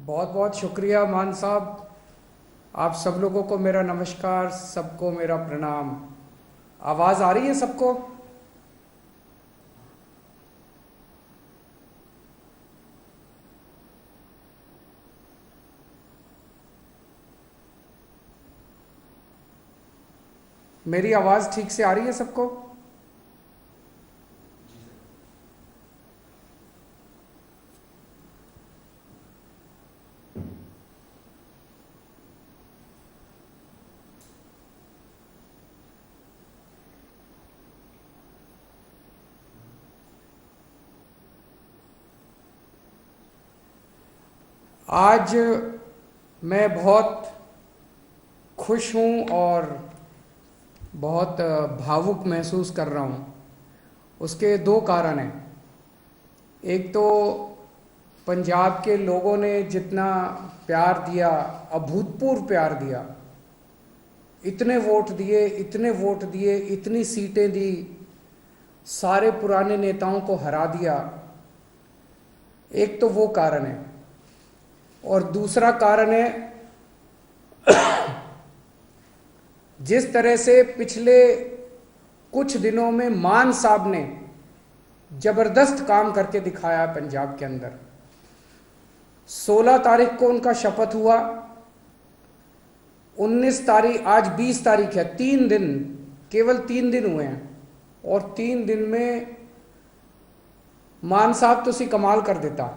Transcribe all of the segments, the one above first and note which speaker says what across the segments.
Speaker 1: बहुत बहुत शुक्रिया मान साहब। आप सब लोगों को मेरा नमस्कार, सबको मेरा प्रणाम। आवाज़ आ रही है सबको? मेरी आवाज़ ठीक से आ रही है सबको? आज मैं बहुत खुश हूँ और बहुत भावुक महसूस कर रहा हूँ। उसके दो कारण हैं। एक तो पंजाब के लोगों ने जितना प्यार दिया, अभूतपूर्व प्यार दिया, इतने वोट दिए, इतने वोट दिए, इतनी सीटें दी, सारे पुराने नेताओं को हरा दिया। एक तो वो कारण है। और दूसरा कारण है, जिस तरह से पिछले कुछ दिनों में मान साहब ने जबरदस्त काम करके दिखाया पंजाब के अंदर। 16 तारीख को उनका शपथ हुआ, 19 तारीख, आज 20 तारीख है, 3 दिन, केवल 3 दिन हुए हैं। और 3 दिन में मान साहब तो सी कमाल कर देता।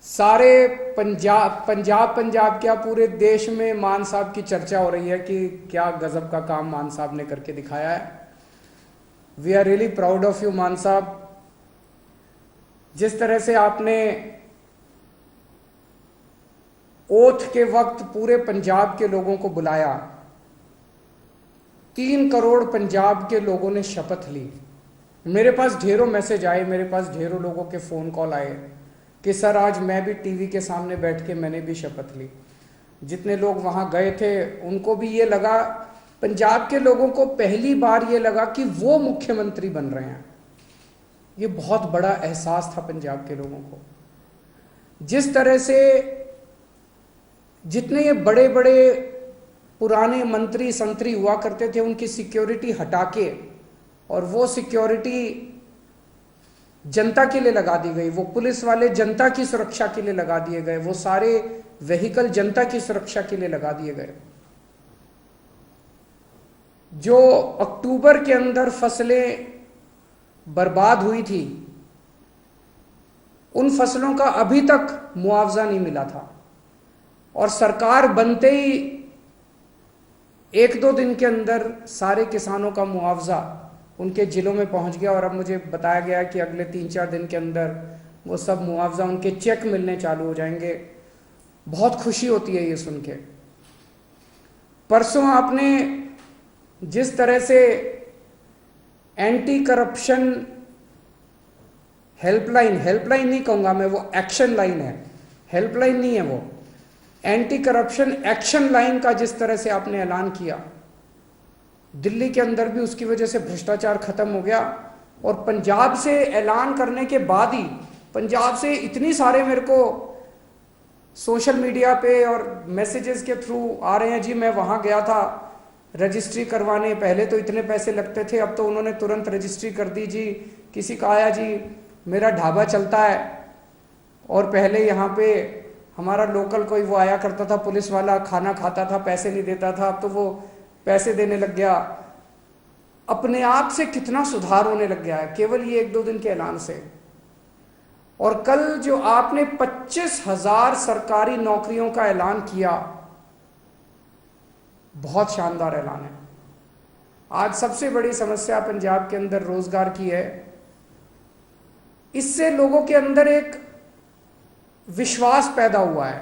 Speaker 1: सारे पंजाब क्या पूरे देश में मान साहब की चर्चा हो रही है कि क्या गजब का काम मान साहब ने करके दिखाया है। We are really proud of you Mann Sahab. जिस तरह से आपने ओथ के वक्त पूरे पंजाब के लोगों को बुलाया, 3 करोड़ पंजाब के लोगों ने शपथ ली। मेरे पास ढेरों मैसेज आए, मेरे पास ढेरों लोगों के फ़ोन कॉल आए कि सर आज मैं भी टीवी के सामने बैठ के मैंने भी शपथ ली। जितने लोग वहाँ गए थे उनको भी ये लगा, पंजाब के लोगों को पहली बार ये लगा कि वो मुख्यमंत्री बन रहे हैं। ये बहुत बड़ा एहसास था पंजाब के लोगों को। जिस तरह से जितने ये बड़े बड़े पुराने मंत्री संतरी हुआ करते थे उनकी सिक्योरिटी हटा के और वो सिक्योरिटी जनता के लिए लगा दी गई, वो पुलिस वाले जनता की सुरक्षा के लिए लगा दिए गए, वो सारे व्हीकल जनता की सुरक्षा के लिए लगा दिए गए। जो अक्टूबर के अंदर फसलें बर्बाद हुई थी, उन फसलों का अभी तक मुआवजा नहीं मिला था। और सरकार बनते ही 1-2 दिन के अंदर सारे किसानों का मुआवजा उनके जिलों में पहुंच गया। और अब मुझे बताया गया कि अगले 3-4 दिन के अंदर वो सब मुआवजा उनके चेक मिलने चालू हो जाएंगे। बहुत खुशी होती है ये सुन के। परसों आपने जिस तरह से एंटी करप्शन हेल्पलाइन, हेल्पलाइन नहीं कहूंगा मैं, वो एक्शन लाइन है, हेल्पलाइन नहीं है वो, एंटी करप्शन एक्शन लाइन का जिस तरह से आपने ऐलान किया, दिल्ली के अंदर भी उसकी वजह से भ्रष्टाचार खत्म हो गया। और पंजाब से ऐलान करने के बाद ही पंजाब से इतनी सारे मेरे को सोशल मीडिया पे और मैसेजेस के थ्रू आ रहे हैं, जी मैं वहाँ गया था रजिस्ट्री करवाने, पहले तो इतने पैसे लगते थे, अब तो उन्होंने तुरंत रजिस्ट्री कर दी जी। किसी का आया, जी मेरा ढाबा चलता है और पहले यहाँ पे हमारा लोकल कोई वो आया करता था पुलिस वाला, खाना खाता था, पैसे नहीं देता था, अब तो वो पैसे देने लग गया। अपने आप से कितना सुधार होने लग गया है केवल ये 1-2 दिन के ऐलान से। और कल जो आपने 25,000 सरकारी नौकरियों का ऐलान किया, बहुत शानदार ऐलान है। आज सबसे बड़ी समस्या पंजाब के अंदर रोजगार की है। इससे लोगों के अंदर एक विश्वास पैदा हुआ है।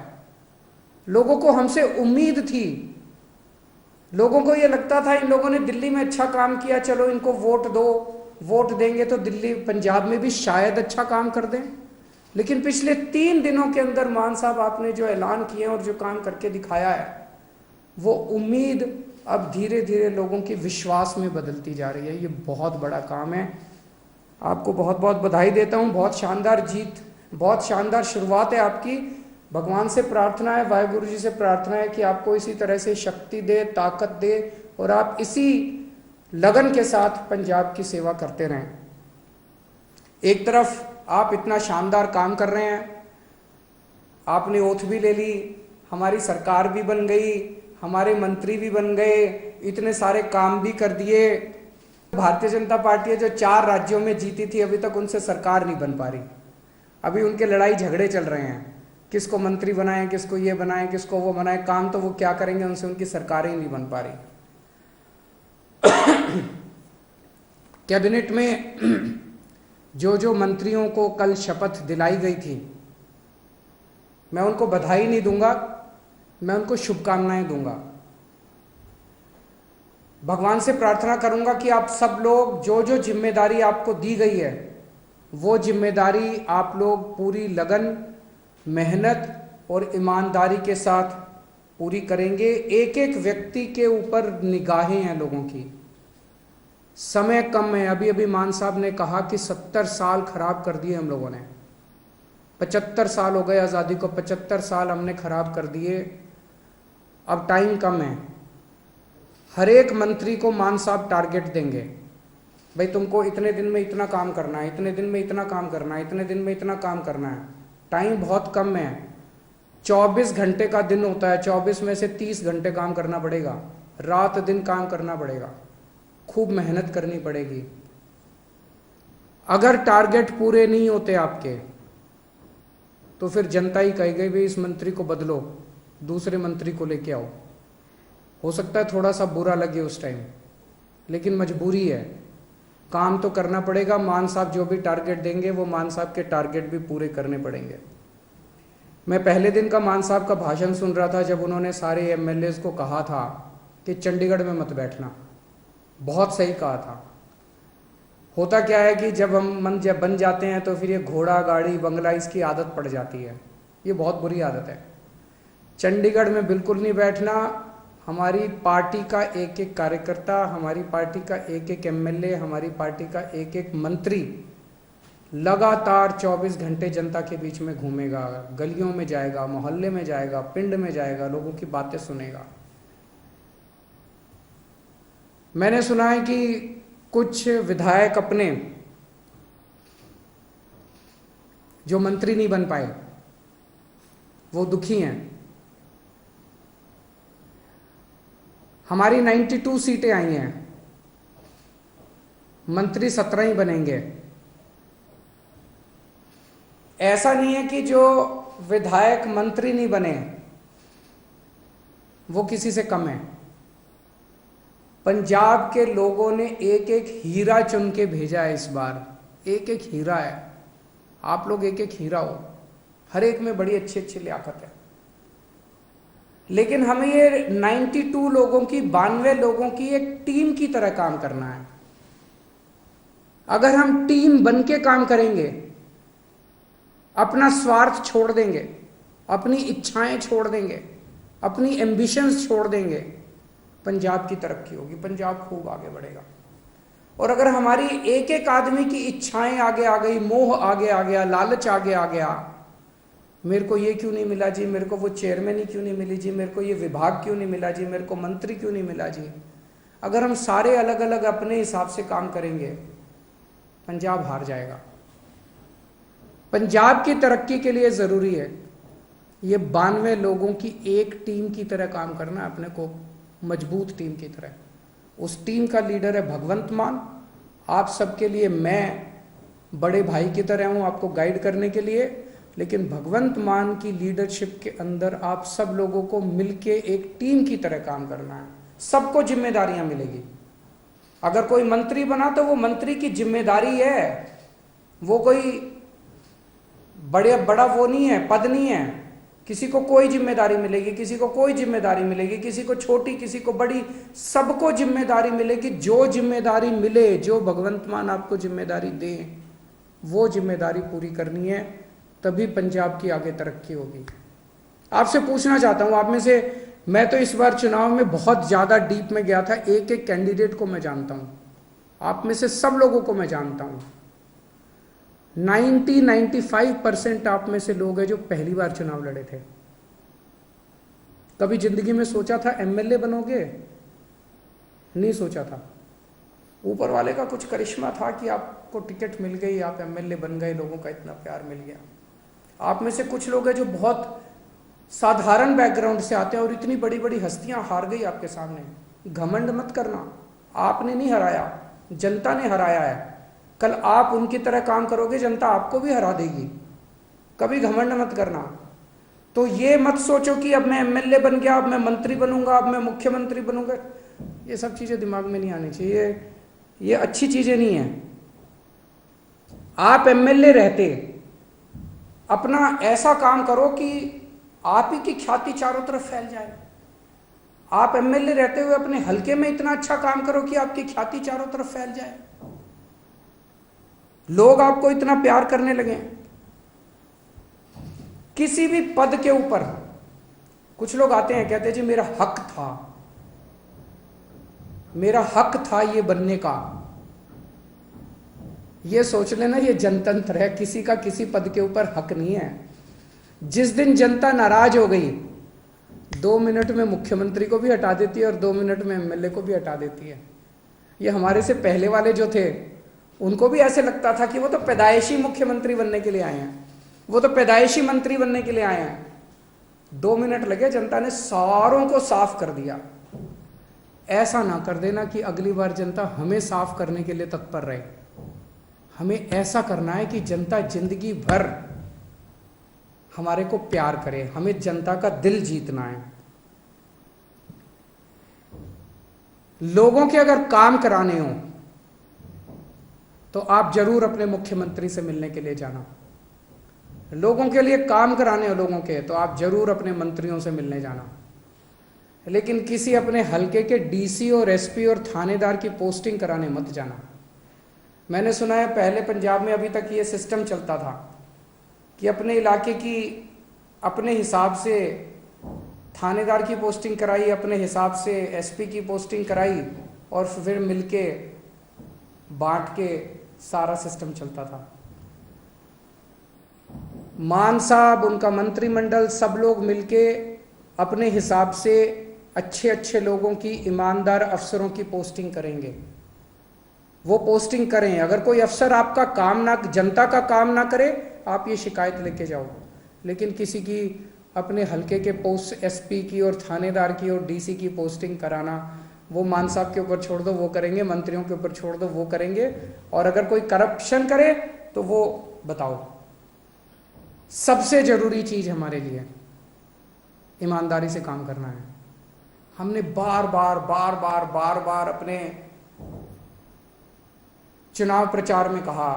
Speaker 1: लोगों को हमसे उम्मीद थी, लोगों को यह लगता था इन लोगों ने दिल्ली में अच्छा काम किया, चलो इनको वोट दो, वोट देंगे तो दिल्ली पंजाब में भी शायद अच्छा काम कर दें। लेकिन पिछले 3 दिनों के अंदर मान साहब आपने जो ऐलान किए और जो काम करके दिखाया है, वो उम्मीद अब धीरे धीरे लोगों की विश्वास में बदलती जा रही है। ये बहुत बड़ा काम है। आपको बहुत बहुत बधाई देता हूँ। बहुत शानदार जीत बहुत शानदार शुरुआत है आपकी। भगवान से प्रार्थना है, वाहिगुरु जी से प्रार्थना है कि आपको इसी तरह से शक्ति दे, ताकत दे और आप इसी लगन के साथ पंजाब की सेवा करते रहें। एक तरफ आप इतना शानदार काम कर रहे हैं, आपने ओथ भी ले ली, हमारी सरकार भी बन गई, हमारे मंत्री भी बन गए, इतने सारे काम भी कर दिए। भारतीय जनता पार्टी है जो 4 राज्यों में जीती थी, अभी तक उनसे सरकार नहीं बन पा रही। अभी उनके लड़ाई झगड़े चल रहे हैं, किसको मंत्री बनाएं, किसको ये बनाएं, किसको वो बनाएं। काम तो वो क्या करेंगे, उनसे उनकी सरकार ही नहीं बन पा रही। कैबिनेट में जो मंत्रियों को कल शपथ दिलाई गई थी, मैं उनको बधाई नहीं दूंगा, मैं उनको शुभकामनाएं दूंगा। भगवान से प्रार्थना करूंगा कि आप सब लोग जो जिम्मेदारी आपको दी गई है, वो जिम्मेदारी आप लोग पूरी लगन, मेहनत और ईमानदारी के साथ पूरी करेंगे। एक एक व्यक्ति के ऊपर निगाहें हैं लोगों की, समय कम है। अभी अभी मान साहब ने कहा कि 70 साल खराब कर दिए हम लोगों ने। 75 साल हो गए आज़ादी को, 75 साल हमने खराब कर दिए। अब टाइम कम है। हर एक मंत्री को मान साहब टारगेट देंगे, भाई तुमको इतने दिन में इतना काम करना है, इतने दिन में इतना काम करना है, इतने दिन में इतना काम करना है। टाइम बहुत कम है, 24 घंटे का दिन होता है, 24 में से 30 घंटे काम करना पड़ेगा, रात दिन काम करना पड़ेगा, खूब मेहनत करनी पड़ेगी। अगर टारगेट पूरे नहीं होते आपके तो फिर जनता ही कहेगी भाई इस मंत्री को बदलो, दूसरे मंत्री को लेके आओ। हो सकता है थोड़ा सा बुरा लगे उस टाइम, लेकिन मजबूरी है, काम तो करना पड़ेगा। मान साहब जो भी टारगेट देंगे वो मान साहब के टारगेट भी पूरे करने पड़ेंगे। मैं पहले दिन का मान साहब का भाषण सुन रहा था जब उन्होंने सारे एमएलएज को कहा था कि चंडीगढ़ में मत बैठना। बहुत सही कहा था। होता क्या है कि जब हम जब बन जाते हैं तो फिर ये घोड़ा गाड़ी बंगला इसकी आदत पड़ जाती है, ये बहुत बुरी आदत है। चंडीगढ़ में बिल्कुल नहीं बैठना। हमारी पार्टी का एक एक कार्यकर्ता, हमारी पार्टी का एक एक एमएलए, हमारी पार्टी का एक एक मंत्री लगातार 24 घंटे जनता के बीच में घूमेगा, गलियों में जाएगा, मोहल्ले में जाएगा, पिंड में जाएगा, लोगों की बातें सुनेगा। मैंने सुना है कि कुछ विधायक अपने जो मंत्री नहीं बन पाए वो दुखी हैं। हमारी 92 सीटें आई हैं, मंत्री 17 ही बनेंगे। ऐसा नहीं है कि जो विधायक मंत्री नहीं बने वो किसी से कम है। पंजाब के लोगों ने एक एक हीरा चुन के भेजा है इस बार, एक एक हीरा है। आप लोग एक एक हीरा हो, हर एक में बड़ी अच्छी अच्छी लियाकत है। लेकिन हमें ये 92 लोगों की, 92 लोगों की एक टीम की तरह काम करना है। अगर हम टीम बन के काम करेंगे, अपना स्वार्थ छोड़ देंगे, अपनी इच्छाएं छोड़ देंगे, अपनी एम्बिशंस छोड़ देंगे, पंजाब की तरक्की होगी, पंजाब खूब आगे बढ़ेगा। और अगर हमारी एक एक आदमी की इच्छाएं आगे आ गई, मोह आगे आ गया, लालच आगे आ गया, मेरे को ये क्यों नहीं मिला जी, मेरे को वो चेयरमैन ही क्यों नहीं मिली जी, मेरे को ये विभाग क्यों नहीं मिला जी, मेरे को मंत्री क्यों नहीं मिला जी। अगर हम सारे अलग अलग अपने हिसाब से काम करेंगे, पंजाब हार जाएगा। पंजाब की तरक्की के लिए ज़रूरी है ये 92 लोगों की एक टीम की तरह काम करना, अपने को मजबूत टीम की तरह। उस टीम का लीडर है भगवंत मान। आप सबके लिए मैं बड़े भाई की तरह हूँ, आपको गाइड करने के लिए। लेकिन भगवंत मान की लीडरशिप के अंदर आप सब लोगों को मिलके एक टीम की तरह काम करना है। सबको जिम्मेदारियां मिलेगी। अगर कोई मंत्री बना तो वो मंत्री की जिम्मेदारी है, वो कोई बड़ा वो नहीं है, पद नहीं है। किसी को कोई जिम्मेदारी मिलेगी, किसी को कोई जिम्मेदारी मिलेगी, किसी को छोटी, किसी को बड़ी, सबको जिम्मेदारी मिलेगी। जो जिम्मेदारी मिले, जो भगवंत मान आपको जिम्मेदारी दे, वो जिम्मेदारी पूरी करनी है, तभी पंजाब की आगे तरक्की होगी। आपसे पूछना चाहता हूं, आप में से, मैं तो इस बार चुनाव में बहुत ज़्यादा डीप में गया था, एक एक कैंडिडेट को मैं जानता हूं, आप में से सब लोगों को मैं जानता हूं। 90-95% आप में से लोग हैं जो पहली बार चुनाव लड़े थे। कभी जिंदगी में सोचा था एमएलए बनोगे? नहीं सोचा था। ऊपर वाले का कुछ करिश्मा था कि आपको टिकट मिल गई, आप एमएलए बन गए, लोगों का इतना प्यार मिल गया। आप में से कुछ लोग हैं जो बहुत साधारण बैकग्राउंड से आते हैं और इतनी बड़ी बड़ी हस्तियां हार गई आपके सामने। घमंड मत करना, आपने नहीं हराया, जनता ने हराया है। कल आप उनकी तरह काम करोगे, जनता आपको भी हरा देगी। कभी घमंड मत करना। तो ये मत सोचो कि अब मैं एमएलए बन गया, अब मैं मंत्री बनूंगा, अब मैं मुख्यमंत्री बनूंगा। ये सब चीजें दिमाग में नहीं आनी चाहिए, ये अच्छी चीजें नहीं है। आप एमएलए रहते, अपना ऐसा काम करो कि आप ही की ख्याति चारों तरफ फैल जाए। आप एमएलए रहते हुए अपने हलके में इतना अच्छा काम करो कि आपकी ख्याति चारों तरफ फैल जाए, लोग आपको इतना प्यार करने लगे। किसी भी पद के ऊपर कुछ लोग आते हैं, कहते हैं जी मेरा हक था, मेरा हक था ये बनने का। ये सोच लेना ये जनतंत्र है, किसी का किसी पद के ऊपर हक नहीं है। जिस दिन जनता नाराज हो गई, 2 मिनट में मुख्यमंत्री को भी हटा देती है और 2 मिनट में एमएलए को भी हटा देती है। ये हमारे से पहले वाले जो थे उनको भी ऐसे लगता था कि वो तो पैदाइशी मुख्यमंत्री बनने के लिए आए हैं, वो तो पैदाइशी मंत्री बनने के लिए आए हैं। 2 मिनट लगे, जनता ने सारों को साफ कर दिया। ऐसा ना कर देना कि अगली बार जनता हमें साफ करने के लिए तत्पर रहे। हमें ऐसा करना है कि जनता जिंदगी भर हमारे को प्यार करे, हमें जनता का दिल जीतना है। लोगों के अगर काम कराने हो तो आप जरूर अपने मुख्यमंत्री से मिलने के लिए जाना। लोगों के लिए काम कराने हो लोगों के, तो आप जरूर अपने मंत्रियों से मिलने जाना। लेकिन किसी अपने हलके के डीसी और एसपी और थानेदार की पोस्टिंग कराने मत जाना। मैंने सुना है पहले पंजाब में अभी तक ये सिस्टम चलता था कि अपने इलाके की अपने हिसाब से थानेदार की पोस्टिंग कराई, अपने हिसाब से एसपी की पोस्टिंग कराई और फिर मिलके बांट के सारा सिस्टम चलता था। मान साहब, उनका मंत्रिमंडल, सब लोग मिलके अपने हिसाब से अच्छे अच्छे लोगों की, ईमानदार अफसरों की पोस्टिंग करेंगे। वो पोस्टिंग करें। अगर कोई अफसर आपका काम ना, जनता का काम ना करे, आप ये शिकायत लेके जाओ। लेकिन किसी की अपने हलके के पोस्ट एसपी की और थानेदार की और डीसी की पोस्टिंग कराना, वो मान साहब के ऊपर छोड़ दो, वो करेंगे। मंत्रियों के ऊपर छोड़ दो, वो करेंगे। और अगर कोई करप्शन करे तो वो बताओ। सबसे जरूरी चीज हमारे लिए ईमानदारी से काम करना है। हमने बार बार अपने चुनाव प्रचार में कहा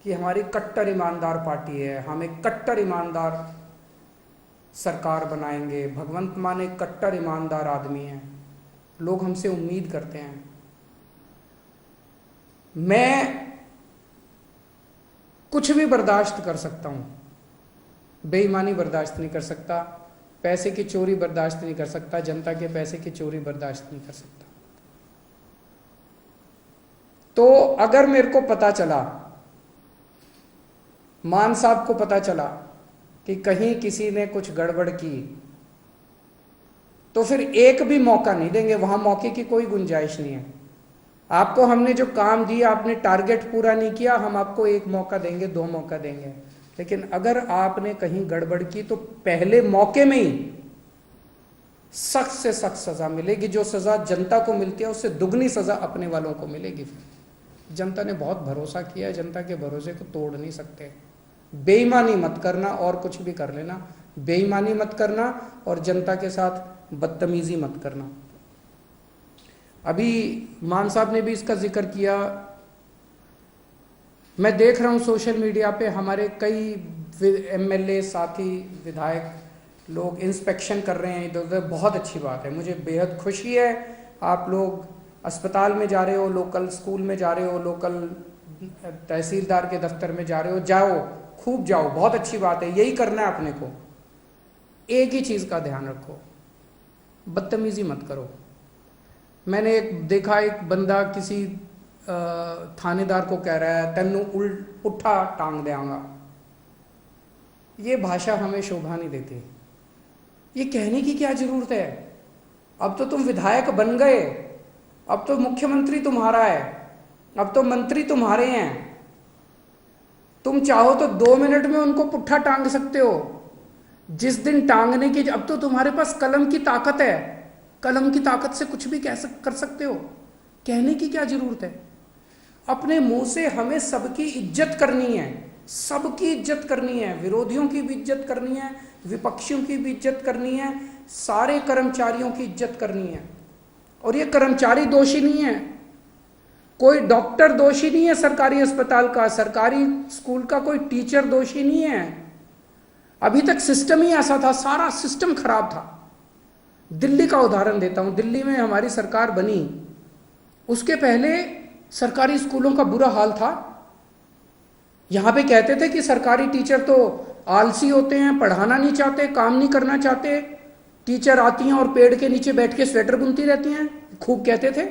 Speaker 1: कि हमारी कट्टर ईमानदार पार्टी है, हम एक कट्टर ईमानदार सरकार बनाएंगे। भगवंत मान एक कट्टर ईमानदार आदमी है, लोग हमसे उम्मीद करते हैं। मैं कुछ भी बर्दाश्त कर सकता हूं, बेईमानी बर्दाश्त नहीं कर सकता, पैसे की चोरी बर्दाश्त नहीं कर सकता, जनता के पैसे की चोरी बर्दाश्त नहीं कर सकता। तो अगर मेरे को पता चला, मान साहब को पता चला कि कहीं किसी ने कुछ गड़बड़ की, तो फिर एक भी मौका नहीं देंगे। वहां मौके की कोई गुंजाइश नहीं है। आपको हमने जो काम दिया, आपने टारगेट पूरा नहीं किया, हम आपको 1 मौका देंगे, 2 मौका देंगे। लेकिन अगर आपने कहीं गड़बड़ की तो पहले मौके में ही सख्त से सख्त सजा मिलेगी। जो सजा जनता को मिलती है उससे दुगनी सजा अपने वालों को मिलेगी। जनता ने बहुत भरोसा किया है, जनता के भरोसे को तोड़ नहीं सकते। बेईमानी मत करना और कुछ भी कर लेना, बेईमानी मत करना और जनता के साथ बदतमीजी मत करना। अभी मान साहब ने भी इसका जिक्र किया। मैं देख रहा हूँ सोशल मीडिया पे हमारे कई एमएलए साथी, विधायक लोग इंस्पेक्शन कर रहे हैं इधर उधर। बहुत अच्छी बात है, मुझे बेहद खुशी है। आप लोग अस्पताल में जा रहे हो, लोकल स्कूल में जा रहे हो, लोकल तहसीलदार के दफ्तर में जा रहे हो, जाओ, खूब जाओ, बहुत अच्छी बात है। यही करना है अपने को। एक ही चीज का ध्यान रखो, बदतमीजी मत करो। मैंने एक देखा, एक बंदा किसी थानेदार को कह रहा है तेनू पुट्ठा टांग देंगा। ये भाषा हमें शोभा नहीं देती। ये कहने की क्या जरूरत है? अब तो तुम विधायक बन गए, अब तो मुख्यमंत्री तुम्हारा है, अब तो मंत्री तुम्हारे हैं। तुम चाहो तो 2 मिनट में उनको पुट्ठा टांग सकते हो। जिस दिन टांगने की, अब तो तुम्हारे पास कलम की ताकत है, कलम की ताकत से कुछ भी कर सकते हो। कहने की क्या जरूरत है? अपने मुंह से हमें सबकी इज्जत करनी है, सबकी इज्जत करनी है, विरोधियों की भी इज्जत करनी है, विपक्षियों की भी इज्जत करनी है, सारे कर्मचारियों की इज्जत करनी है। और ये कर्मचारी दोषी नहीं है, कोई डॉक्टर दोषी नहीं है सरकारी अस्पताल का, सरकारी स्कूल का कोई टीचर दोषी नहीं है। अभी तक सिस्टम ही ऐसा था, सारा सिस्टम खराब था। दिल्ली का उदाहरण देता हूं, दिल्ली में हमारी सरकार बनी, उसके पहले सरकारी स्कूलों का बुरा हाल था। यहां पे कहते थे कि सरकारी टीचर तो आलसी होते हैं, पढ़ाना नहीं चाहते, काम नहीं करना चाहते। टीचर आती हैं और पेड़ के नीचे बैठ के स्वेटर बुनती रहती हैं, खूब कहते थे।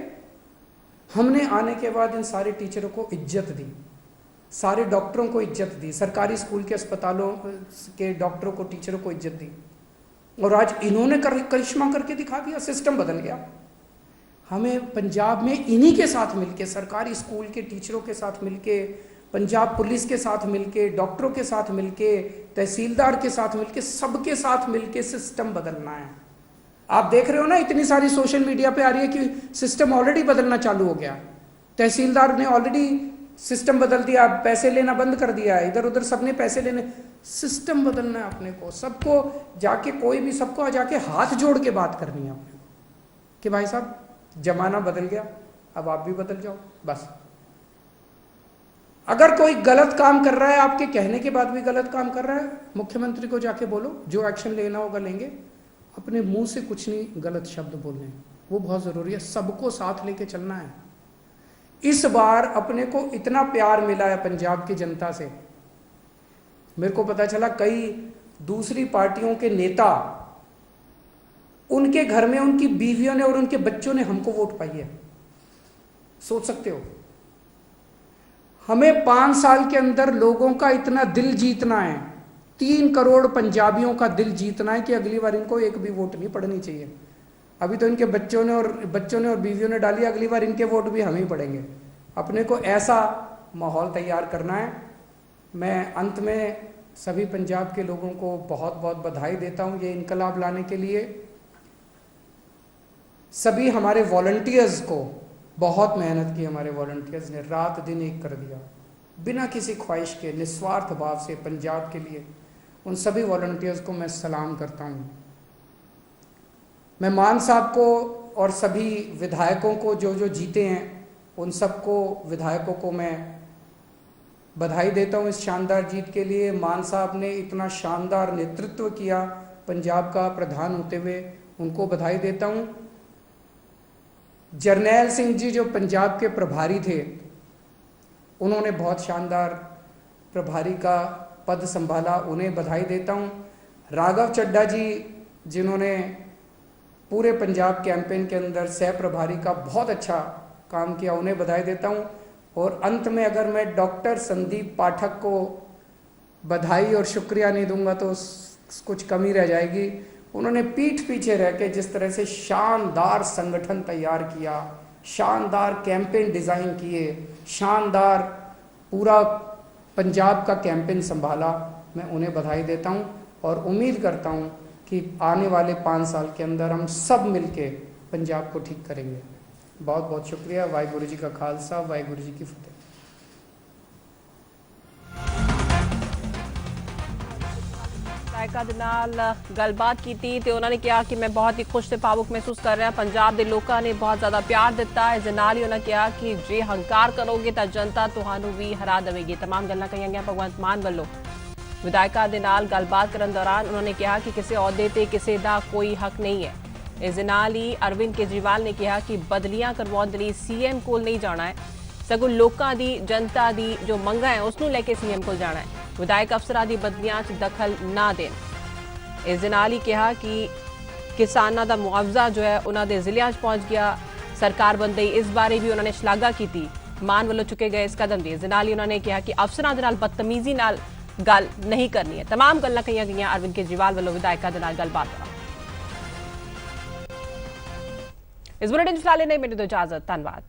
Speaker 1: हमने आने के बाद इन सारे टीचरों को इज्जत दी, सारे डॉक्टरों को इज्जत दी, सरकारी स्कूल के अस्पतालों के डॉक्टरों को, टीचरों को इज्जत दी। और आज इन्होंने करिश्मा करके दिखा दिया, सिस्टम बदल गया। हमें पंजाब में इन्हीं के साथ मिलके, सरकारी स्कूल के टीचरों के साथ मिलके, पंजाब पुलिस के साथ मिलके, डॉक्टरों के साथ मिलके, तहसीलदार के साथ मिलके, सबके साथ मिलके सिस्टम बदलना है। आप देख रहे हो ना, इतनी सारी सोशल मीडिया पे आ रही है कि सिस्टम ऑलरेडी बदलना चालू हो गया। तहसीलदार ने ऑलरेडी सिस्टम बदल दिया, पैसे लेना बंद कर दिया है, इधर उधर सबने पैसे लेने। सिस्टम बदलना है अपने को, सबको जाके, कोई भी सबको जाके हाथ जोड़ के बात करनी है अपने को कि भाई साहब जमाना बदल गया, अब आप भी बदल जाओ। बस अगर कोई गलत काम कर रहा है, आपके कहने के बाद भी गलत काम कर रहा है, मुख्यमंत्री को जाके बोलो, जो एक्शन लेना होगा लेंगे। अपने मुंह से कुछ नहीं गलत शब्द बोलने, वो बहुत जरूरी है। सबको साथ लेके चलना है। इस बार अपने को इतना प्यार मिला है पंजाब की जनता से। मेरे को पता चला कई दूसरी पार्टियों के नेता, उनके घर में उनकी बीवियों ने और उनके बच्चों ने हमको वोट पाई है। सोच सकते हो? हमें 5 साल के अंदर लोगों का इतना दिल जीतना है, 3 करोड़ पंजाबियों का दिल जीतना है कि अगली बार इनको एक भी वोट नहीं पड़नी चाहिए। अभी तो इनके बच्चों ने और बीवियों ने डाली, अगली बार इनके वोट भी हम ही पड़ेंगे। अपने को ऐसा माहौल तैयार करना है। मैं अंत में सभी पंजाब के लोगों को बहुत बहुत बधाई देता हूं ये इनकलाब लाने के लिए। सभी हमारे वॉलंटियर्स को, बहुत मेहनत की हमारे वॉलंटियर्स ने, रात दिन एक कर दिया, बिना किसी ख्वाहिश के, निस्वार्थ भाव से पंजाब के लिए। उन सभी वॉलंटियर्स को मैं सलाम करता हूँ। मैं मान साहब को और सभी विधायकों को जो जो जीते हैं, उन सबको विधायकों को मैं बधाई देता हूँ इस शानदार जीत के लिए। मान साहब ने इतना शानदार नेतृत्व किया पंजाब का प्रधान होते हुए, उनको बधाई देता हूँ। जरनैल सिंह जी जो पंजाब के प्रभारी थे, उन्होंने बहुत शानदार प्रभारी का पद संभाला, उन्हें बधाई देता हूँ। राघव चड्ढा जी जिन्होंने पूरे पंजाब कैंपेन के अंदर सह प्रभारी का बहुत अच्छा काम किया, उन्हें बधाई देता हूँ। और अंत में अगर मैं डॉक्टर संदीप पाठक को बधाई और शुक्रिया नहीं दूंगा तो कुछ कमी रह जाएगी। उन्होंने पीठ पीछे रह के जिस तरह से शानदार संगठन तैयार किया, शानदार कैंपेन डिज़ाइन किए, शानदार पूरा पंजाब का कैंपेन संभाला, मैं उन्हें बधाई देता हूं। और उम्मीद करता हूं कि आने वाले 5 साल के अंदर हम सब मिलके पंजाब को ठीक करेंगे। बहुत बहुत शुक्रिया। वाहिगुरु जी का खालसा, वाहिगुरु जी की फतेह।
Speaker 2: ਵਿਧਾਇਕਾਂ ਦੇ ਨਾਲ ਗੱਲਬਾਤ ਕੀਤੀ ਤੇ ਉਹਨਾਂ ਨੇ ਕਿਹਾ ਕਿ ਮੈਂ ਬਹੁਤ ਹੀ ਖੁਸ਼ ਤੇ ਭਾਵੁਕ ਮਹਿਸੂਸ ਕਰ ਰਿਹਾ। ਪੰਜਾਬ ਦੇ ਲੋਕਾਂ ਨੇ ਬਹੁਤ ਜ਼ਿਆਦਾ ਪਿਆਰ ਦਿੱਤਾ। ਇਸ ਦੇ ਨਾਲ ਹੀ ਉਹਨਾਂ ਕਿਹਾ ਕਿ ਜੇ ਹੰਕਾਰ ਕਰੋਗੇ ਤਾਂ ਜਨਤਾ ਤੁਹਾਨੂੰ ਵੀ ਹਰਾ ਦੇਵੇਗੀ। तमाम ਗੱਲਾਂ ਕਹੀਆਂ ਗਈਆਂ ਭਗਵੰਤ ਮਾਨ ਵੱਲੋਂ। ਵਿਧਾਇਕਾਂ ਦੇ ਨਾਲ ਗੱਲਬਾਤ ਕਰਨ ਦੌਰਾਨ ਉਹਨਾਂ ਨੇ ਕਿਹਾ ਕਿ ਕਿਸੇ ਅਹੁਦੇ ਤੇ ਕਿਸੇ ਦਾ ਕੋਈ ਹੱਕ ਨਹੀਂ ਹੈ। ਇਸ ਦੇ ਨਾਲ ਹੀ ਅਰਵਿੰਦ ਕੇਜਰੀਵਾਲ ਨੇ ਕਿਹਾ ਕਿ ਬਦਲੀਆਂ ਕਰਵਾਉਣ ਦੇ ਲਈ ਸੀਐਮ ਕੋਲ ਨਹੀਂ ਜਾਣਾ ਹੈ, ਸਗੋਂ ਲੋਕਾਂ ਦੀ, ਜਨਤਾ ਦੀ ਜੋ ਮੰਗਾਂ ਹੈ ਉਸ ਨੂੰ ਲੈ ਕੇ ਸੀਐਮ ਕੋਲ ਜਾਣਾ ਹੈ। विधायक अफसरां दी बदलियां 'ਚ दखल ना देन। इस दे नाल ही कहा कि किसानां दा मुआवजा जो है उन्हां दे जिलियां 'ਚ पहुंच गया। सरकार बनते ही इस बारे भी उन्होंने शलाघा की ਮਾਨ ਵੱਲੋਂ ਚੁੱਕੇ ਗਏ ਇਸ ਕਦਮ ਦੀ ਇਜ਼ਨਾਲ ਹੀ ਉਹਨਾਂ ਨੇ ਕਿਹਾ ਕਿ ਅਫਸਰਾਂ ਦੇ ਨਾਲ ਬਦਤਮੀਜ਼ੀ ਨਾਲ ਗੱਲ ਨਹੀਂ ਕਰਨੀ ਹੈ। तमाम ਗੱਲਾਂ ਕਹੀਆਂ ਗਈਆਂ ਅਰਵਿੰਦ ਕੇਜਰੀਵਾਲ ਵੱਲੋਂ ਵਿਧਾਇਕਾਂ ਦੇ ਨਾਲ ਗੱਲਬਾਤ ਦੌਰਾਨ। ਇਸ ਬੁਲੇਟਿਨ ਚ ਫਿਲਹਾਲ ਨਹੀਂ, ਮੈਨੂੰ ਦਿਓ ਇਜਾਜ਼ਤ, ਧੰਨਵਾਦ।